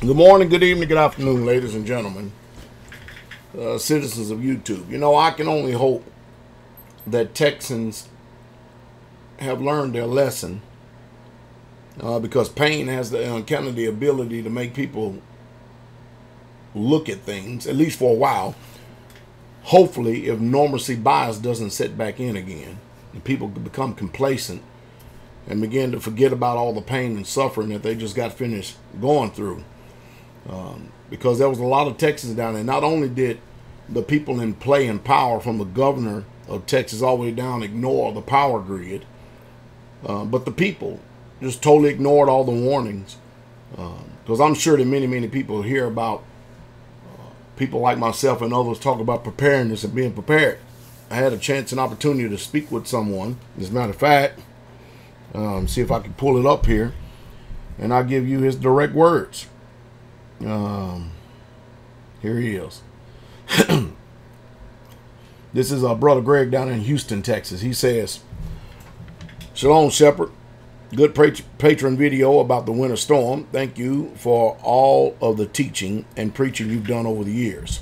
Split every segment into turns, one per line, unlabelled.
Good morning, good evening, good afternoon, ladies and gentlemen, citizens of YouTube. You know, I can only hope that Texans have learned their lesson because pain has the uncanny ability to make people look at things, at least for a while. Hopefully, if normalcy bias doesn't set back in again, and people become complacent and begin to forget about all the pain and suffering that they just got finished going through. Because there was a lot of Texans down there. Not only did the people in play and power from the governor of Texas all the way down ignore the power grid, but the people just totally ignored all the warnings. Because I'm sure that many people hear about people like myself and others talk about preparedness and being prepared. I had a chance and opportunity to speak with someone. As a matter of fact, see if I can pull it up here, and I'll give you his direct words. Here he is. This is Brother Greg down in Houston, Texas. He says, "Shalom, Shepherd. Good patron video about the winter storm. Thank you for all of the teaching and preaching you've done over the years.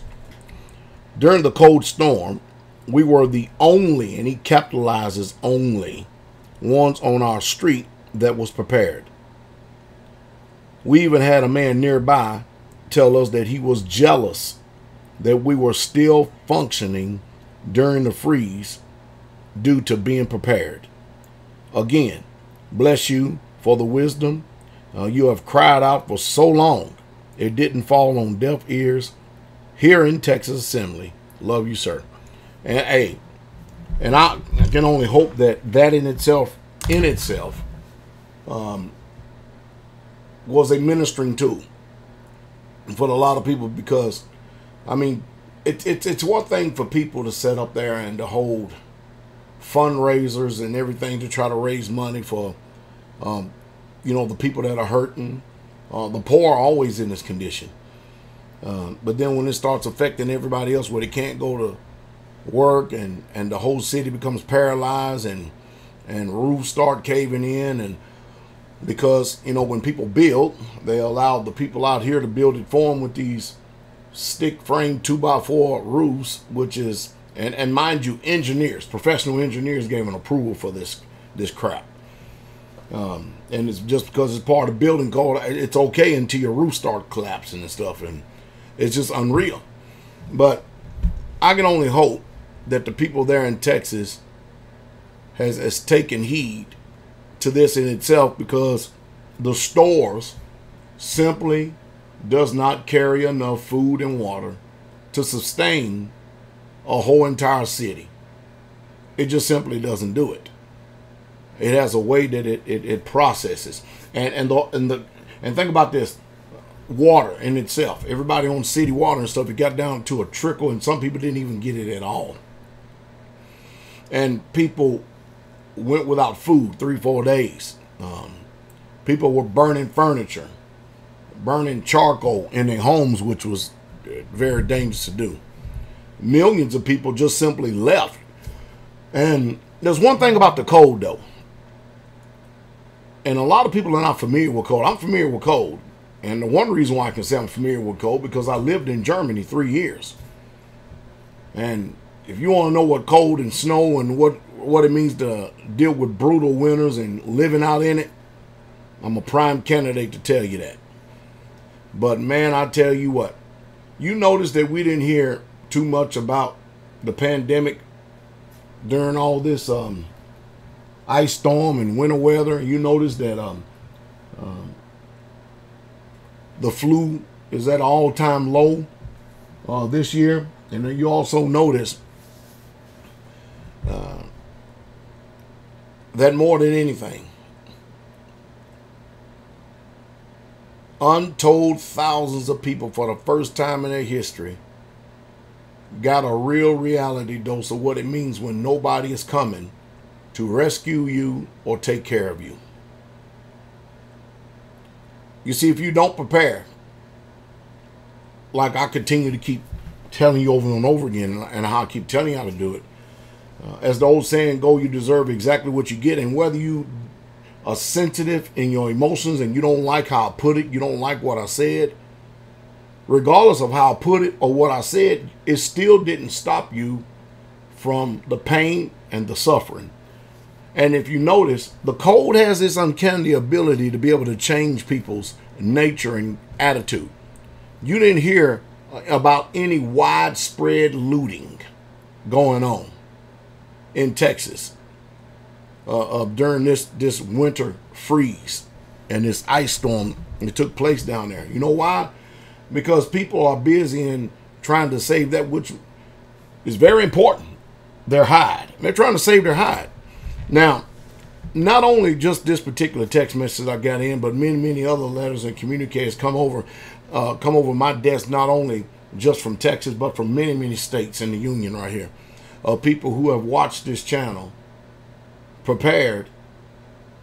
During the cold storm, we were the only," and he capitalizes only, "ones on our street that was prepared. We even had a man nearby tell us that he was jealous that we were still functioning during the freeze due to being prepared. Again, bless you for the wisdom you have cried out for so long. It didn't fall on deaf ears here in Texas Assembly. Love you, sir." And hey, and I can only hope that in itself was a ministering tool for a lot of people, because I mean it's one thing for people to sit up there and to hold fundraisers and everything to try to raise money for the people that are hurting. The poor are always in this condition, but then when it starts affecting everybody else, where they can't go to work and the whole city becomes paralyzed and roofs start caving in, and because when people build, they allow the people out here to build it for them with these stick frame 2x4 roofs, which is, and mind you, professional engineers gave an approval for this crap, and it's just because it's part of building code, it's okay until your roof start collapsing and stuff, and it's just unreal. But I can only hope that the people there in Texas has taken heed to this in itself, because the stores simply does not carry enough food and water to sustain a whole entire city. It just simply doesn't do it. It has a way that it processes, and think about this: water in itself. Everybody on city water and stuff, it got down to a trickle, and some people didn't even get it at all. And people went without food 3-4 days. People were burning furniture, burning charcoal in their homes, which was very dangerous to do. Millions of people just simply left. And there's one thing about the cold, though, and a lot of people are not familiar with cold. I'm familiar with cold, and the one reason why I can say I'm familiar with cold, because I lived in Germany 3 years. And if you want to know what cold and snow and what it means to deal with brutal winters and living out in it, I'm a prime candidate to tell you that. But man, I tell you what, you notice that we didn't hear too much about the pandemic during all this ice storm and winter weather. You notice that the flu is at an all-time low this year. And then you also notice that more than anything, untold thousands of people for the first time in their history got a real reality dose of what it means when nobody is coming to rescue you or take care of you. You see, if you don't prepare, like I continue to keep telling you over and over again, and how I keep telling you how to do it, as the old saying go, you deserve exactly what you get. And whether you are sensitive in your emotions and you don't like how I put it, you don't like what I said, regardless of how I put it or what I said, it still didn't stop you from the pain and the suffering. And if you notice, the cold has this uncanny ability to be able to change people's nature and attitude. You didn't hear about any widespread looting going on in Texas during this winter freeze and this ice storm that took place down there. You know why? Because people are busy in trying to save that which is very important, their hide. They're trying to save their hide. Now, not only just this particular text message I got in, but many other letters and communiques come over my desk, not only just from Texas, but from many states in the union right here. People who have watched this channel, prepared,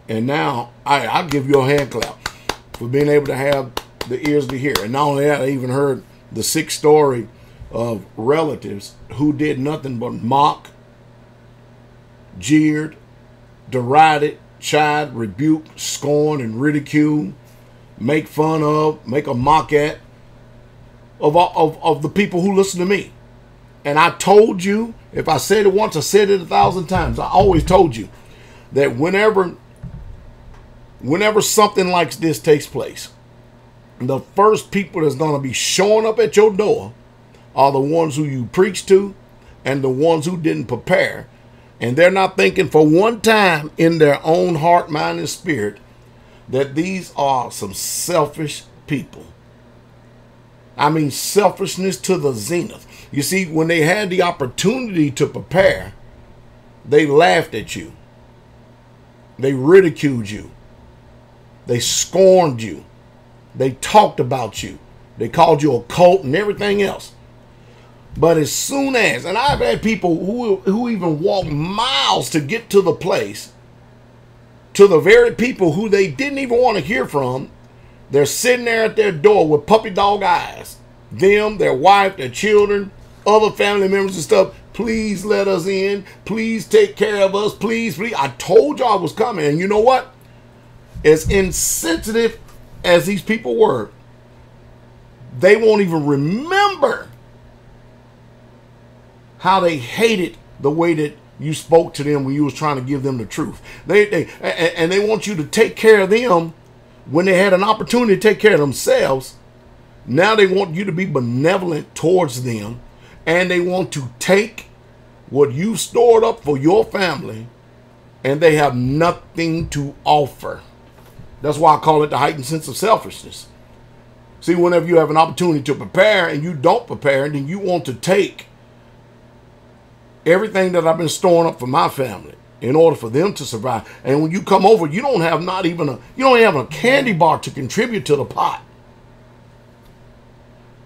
and now I'll give you a hand clap for being able to have the ears to hear. And not only that, I even heard the 6th story of relatives who did nothing but mock, jeered, derided, chide, rebuke, scorn, and ridicule, make fun of, make a mock at of the people who listen to me. And I told you, if I said it once, I said it 1,000 times. I always told you that whenever something like this takes place, the first people that's going to be showing up at your door are the ones who you preach to and the ones who didn't prepare. And they're not thinking for one time in their own heart, mind, and spirit that these are some selfish people. I mean, selfishness to the zenith. You see, when they had the opportunity to prepare, they laughed at you. They ridiculed you. They scorned you. They talked about you. They called you a cult and everything else. But as soon as, and I've had people who even walk miles to get to the place, to the very people who they didn't even want to hear from, they're sitting there at their door with puppy dog eyes. Them, their wife, their children, other family members and stuff. Please let us in. Please take care of us. Please. I told you I was coming. And you know what? As insensitive as these people were, they won't even remember how they hated the way that you spoke to them when you was trying to give them the truth. They want you to take care of them when they had an opportunity to take care of themselves. Now they want you to be benevolent towards them, and they want to take what you've stored up for your family, and they have nothing to offer. That's why I call it the heightened sense of selfishness. See, whenever you have an opportunity to prepare and you don't prepare, then you want to take everything that I've been storing up for my family in order for them to survive. And when you come over, you don't have a candy bar to contribute to the pot.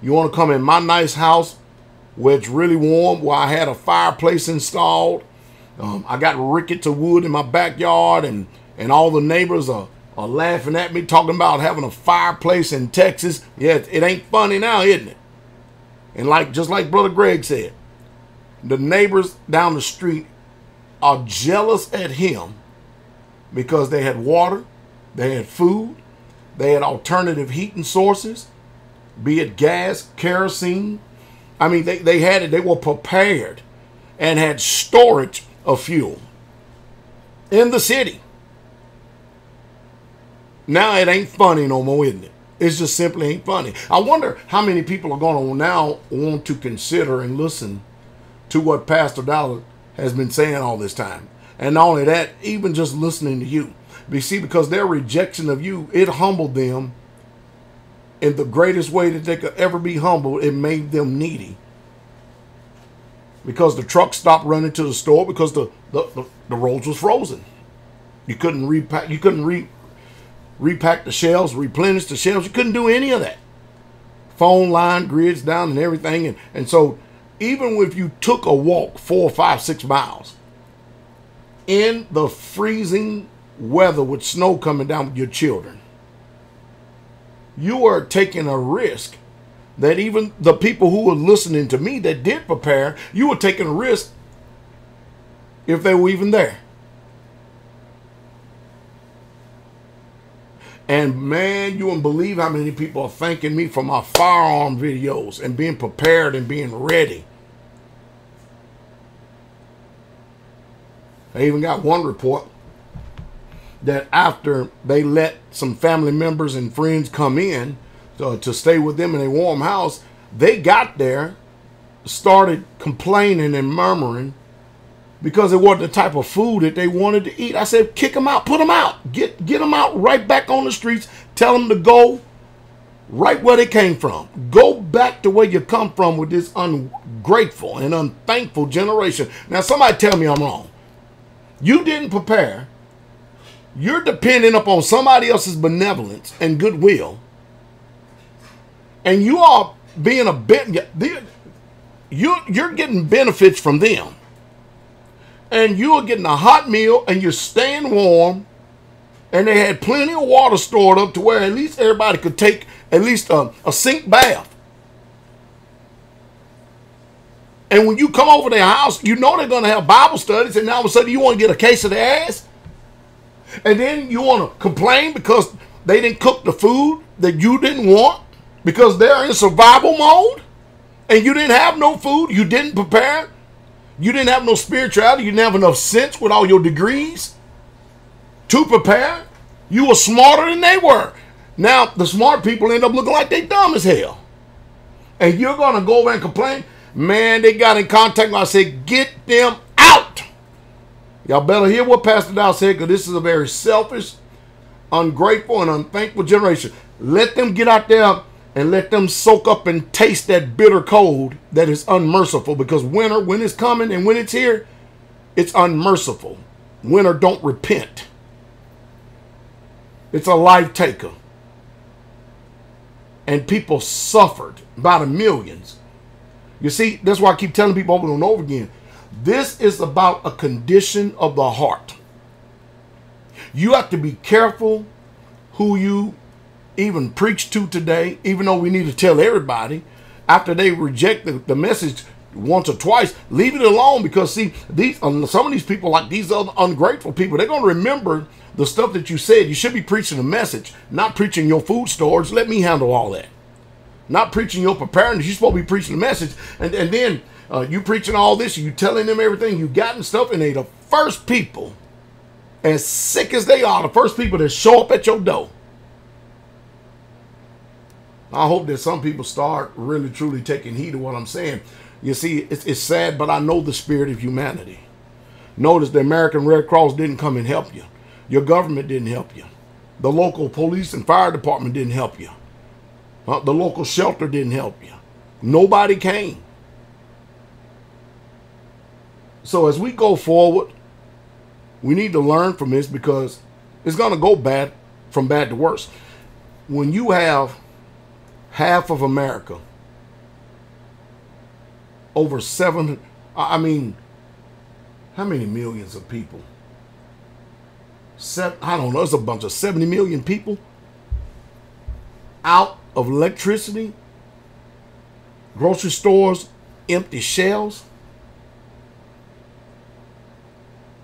You want to come in my nice house where it's really warm, where I had a fireplace installed. I got rickets of wood in my backyard, and all the neighbors are laughing at me, talking about having a fireplace in Texas. Yeah, it ain't funny now, isn't it? And just like Brother Greg said, the neighbors down the street are jealous at him because they had water, they had food, they had alternative heating sources, be it gas, kerosene. I mean, they had it. They were prepared and had storage of fuel in the city. Now it ain't funny no more, isn't it? It just simply ain't funny. I wonder how many people are going to now want to consider and listen to what Pastor Dowell has been saying all this time. And not only that, even just listening to you. You see, because their rejection of you, it humbled them in the greatest way that they could ever be humbled. It made them needy. Because the truck stopped running to the store because the roads was frozen. You couldn't repack, repack the shelves, replenish the shelves. You couldn't do any of that. Phone line, grids down and everything. And so even if you took a walk 4, 5, 6 miles in the freezing weather with snow coming down with your children, you are taking a risk that even the people who were listening to me that did prepare, you were taking a risk if they were even there. And man, you wouldn't believe how many people are thanking me for my firearm videos and being prepared and being ready. I even got one report that after they let some family members and friends come in to stay with them in a warm house, they got there, started complaining and murmuring because it wasn't the type of food that they wanted to eat. I said, kick them out, put them out, get them out right back on the streets, tell them to go right where they came from. Go back to where you come from with this ungrateful and unthankful generation. Now, somebody tell me I'm wrong. You didn't prepare. You're depending upon somebody else's benevolence and goodwill. And you are being a bit, you're getting benefits from them. And you're getting a hot meal and you're staying warm. And they had plenty of water stored up to where at least everybody could take at least a sink bath. And when you come over their house, you know they're going to have Bible studies, and all of a sudden you want to get a case of their ass. And then you want to complain because they didn't cook the food that you didn't want because they're in survival mode and you didn't have no food, you didn't prepare, you didn't have no spirituality, you didn't have enough sense with all your degrees to prepare. You were smarter than they were. Now, the smart people end up looking like they dumb as hell. And you're going to go over and complain? Man, they got in contact. I said, get them out. Y'all better hear what Pastor Dowell said, because this is a very selfish, ungrateful, and unthankful generation. Let them get out there and let them soak up and taste that bitter cold that is unmerciful, because winter, when it's coming and when it's here, it's unmerciful. Winter don't repent. It's a life taker. And people suffered by the millions. You see, that's why I keep telling people over and over again. This is about a condition of the heart. You have to be careful who you even preach to today, even though we need to tell everybody. After they reject the message once or twice, leave it alone, because see, some of these people, like these other ungrateful people, they're going to remember the stuff that you said. You should be preaching the message, not preaching your food storage. Let me handle all that. Not preaching your preparedness. You're supposed to be preaching the message. And then you preaching all this, you telling them everything you got and stuff, and they the first people, as sick as they are, the first people that show up at your door. I hope that some people start really, truly taking heed of what I'm saying. You see, it's sad, but I know the spirit of humanity. Notice the American Red Cross didn't come and help you. Your government didn't help you. The local police and fire department didn't help you. The local shelter didn't help you. Nobody came. So as we go forward, we need to learn from this, because it's going to go bad, from bad to worse. When you have half of America, over 7, I mean, how many millions of people? I don't know, it's a bunch of 70 million people out of electricity, grocery stores, empty shelves.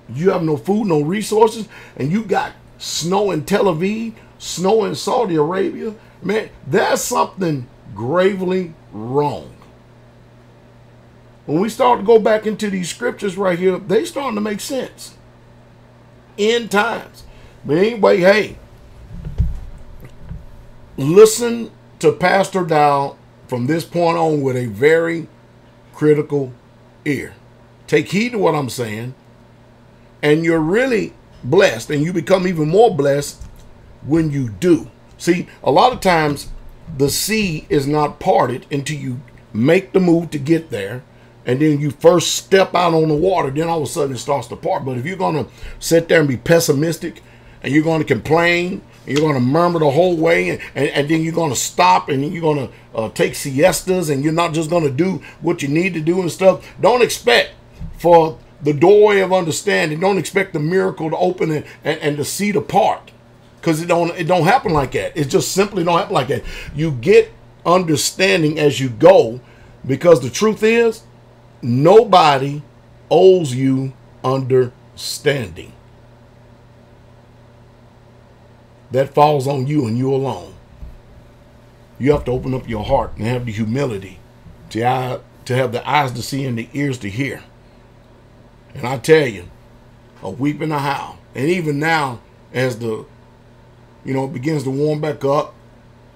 You have no food, no resources, and you got snow in Tel Aviv, snow in Saudi Arabia. Man, there's something gravely wrong. When we start to go back into these scriptures right here, they starting to make sense. End times. But anyway, hey, listen to Pastor Dowell from this point on with a very critical ear. Take heed to what I'm saying, and you're really blessed, and you become even more blessed when you do. See, a lot of times the sea is not parted until you make the move to get there, and then you first step out on the water, then all of a sudden it starts to part. But if you're going to sit there and be pessimistic, and you're going to complain, and you're going to murmur the whole way, and then you're going to stop, and you're going to take siestas, and you're not just going to do what you need to do and stuff, don't expect for the doorway of understanding. Don't expect the miracle to open and the sea to part, because it don't happen like that. It just simply don't happen like that. You get understanding as you go, because the truth is, nobody owes you understanding. that falls on you and you alone. You have to open up your heart and have the humility to have the eyes to see and the ears to hear. And I tell you, a weep and a howl. And even now, as the, it begins to warm back up,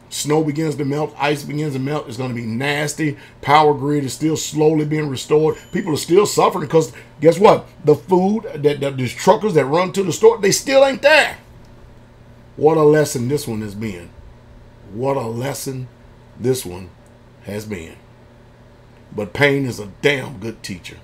snow begins to melt, ice begins to melt, it's going to be nasty. Power grid is still slowly being restored. People are still suffering because guess what? The food, these truckers that run to the store, they still ain't there. What a lesson this one has been. What a lesson this one has been. But pain is a damn good teacher.